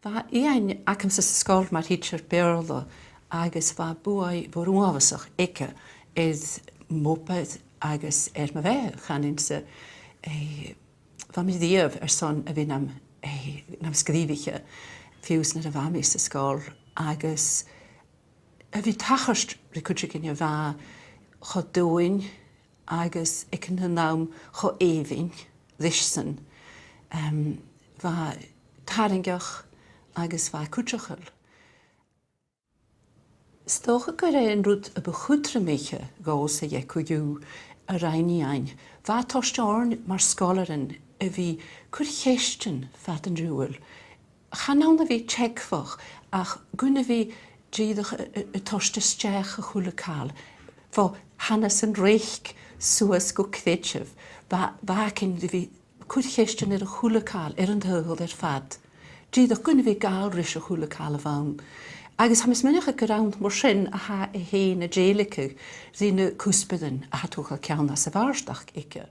Bha íon acham sa scáil mar teacher bearla agus bha buai bhrómhasach ike is moped agus ma bheith chanin sa bha mi díobh son a bhí nam scríbhiche fiús na a bhami sa scáil agus a bhí tachart ricúte cinne bha chodóin agus icin na nám cho éhín dhisan bha taringach agus bha cúteachil. Stocha go raon rud a bechutramiche gás a dhecuú a rainíáin. Bha tosteáin mar scolarin a bhí chur chéistin fat an rúil. Chanán a bhí teicfach ach guna bhí díadach a tostisteach a chuúlaáil. Fá hanas an réich suas go cvéiteh. Bhacin bhí chur chéistin ar a chuúlaáil ar an thuil ar fad. Díadach guna bhí gáilris a chuúlaáil a bhain. Agus hamas minnecha go ran mar sin a ha a héin a déalacha rí na cúspadan a hatúcha ceanna sa bharstach ike.